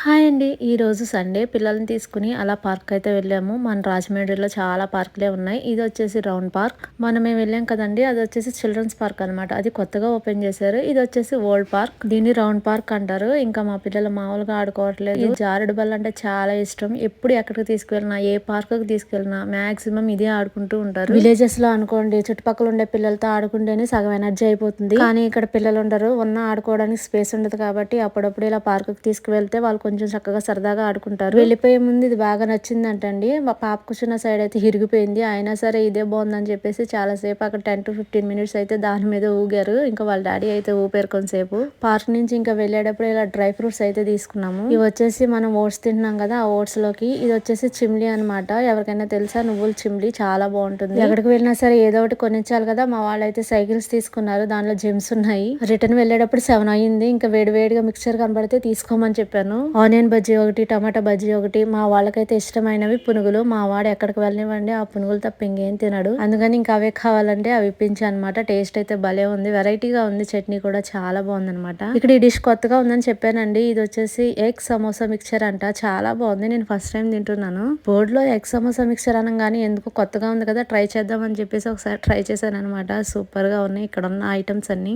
Hi అండి. ఈరోజు Sunday పిల్లల్ని తీసుకుని అలా పార్క్ అయితే వెళ్ళాము. మన రాజమండ్రిలో చాలా పార్కులే ఉన్నాయి. ఇది వచ్చేసి రౌండ్ పార్క్. మేము వెళ్ళాం కదండి, అది వచ్చేసి చిల్డ్రన్స్ పార్క్ అనమాట. అది కొత్తగా ఓపెన్ చేశారు. ఇది వచ్చేసి ఓల్డ్ పార్క్. దీన్ని రౌండ్ పార్క్ అంటారు. ఇంకా మా పిల్లలు మామూలుగా ఆడుకోవట్లేదు. ఈ జారుడు బల్ల అంటే చాలా ఇష్టం. ఎప్పుడు ఎక్కడికి తీసుకువెళ్ళినా, ఏ పార్క్ కి తీసుకెళ్ళినా మాక్సిమం ఇదే ఆడుకుంటూ ఉంటారు. విలేజెస్ లో అనుకోండి, చుట్టుపక్కల ఉండే పిల్లలతో ఆడుకుంటేనే సగం ఎనర్జీ అయిపోతుంది. కానీ ఇక్కడ పిల్లలు ఉండరు. ఆడుకోవడానికి స్పేస్ ఉండదు కాబట్టి అప్పుడప్పుడు ఇలా పార్క్ కి తీసుకువెళ్తే వాళ్ళు కొంచెం చక్కగా సరదాగా ఆడుకుంటారు. వెళ్ళిపోయే ముందు ఇది బాగా నచ్చిందంటండి. మా పాప కూర్చున్న సైడ్ అయితే ఇరిగిపోయింది. అయినా సరే ఇదే బాగుందని చెప్పేసి చాలా సేపు అక్కడ 10 to 15 minutes అయితే దాని మీద ఊగారు. ఇంకా వాళ్ళ డాడీ అయితే ఊపారు కొంతసేపు. పార్క్ నుంచి ఇంకా వెళ్ళేటప్పుడు ఇలా డ్రై ఫ్రూట్స్ అయితే తీసుకున్నాము. ఇవి వచ్చేసి మనం ఓట్స్ తింటున్నాం కదా, ఆ ఓట్స్ లోకి ఇది వచ్చేసి చిమ్లీ అనమాట. ఎవరికైనా తెలుసా? నువ్వుల చిమ్లీ చాలా బాగుంటుంది. ఎక్కడికి వెళ్ళినా సరే ఏదో ఒకటి కొనిచ్చాలి కదా. మా వాళ్ళు అయితే సైకిల్స్ తీసుకున్నారు. దానిలో జిమ్స్ ఉన్నాయి. రిటర్న్ వెళ్ళేటప్పుడు 7 అయ్యింది. ఇంకా వేడివేడిగా మిక్చర్ కనబడితే తీసుకోమని చెప్పాను. ఆనియన్ బజ్జీ ఒకటి, టమాటా బజ్జీ ఒకటి. మా వాళ్ళకైతే ఇష్టమైనవి పునుగులు. మా వాడు ఎక్కడికి వెళ్ళనివ్వండి ఆ పునుగులు తప్ప ఇంకేం తినడు. అందుకని ఇంకా అవే కావాలంటే అవి ఇప్పించా అనమాట. టేస్ట్ అయితే భలే ఉంది, వెరైటీగా ఉంది. చట్నీ కూడా చాలా బాగుంది అనమాట. ఇక్కడ ఈ డిష్ కొత్తగా ఉందని చెప్పానండి. ఇది వచ్చేసి ఎగ్ సమోసా మిక్చర్ అంట. చాలా బాగుంది. నేను ఫస్ట్ టైం తింటున్నాను. బోర్డు లో ఎగ్ సమోసా మిక్చర్ అనగానే ఎందుకు కొత్తగా ఉంది కదా, ట్రై చేద్దాం అని చెప్పేసి ఒకసారి ట్రై చేశాను అనమాట. సూపర్ గా ఉన్నాయి ఇక్కడ ఉన్న ఐటమ్స్ అన్ని.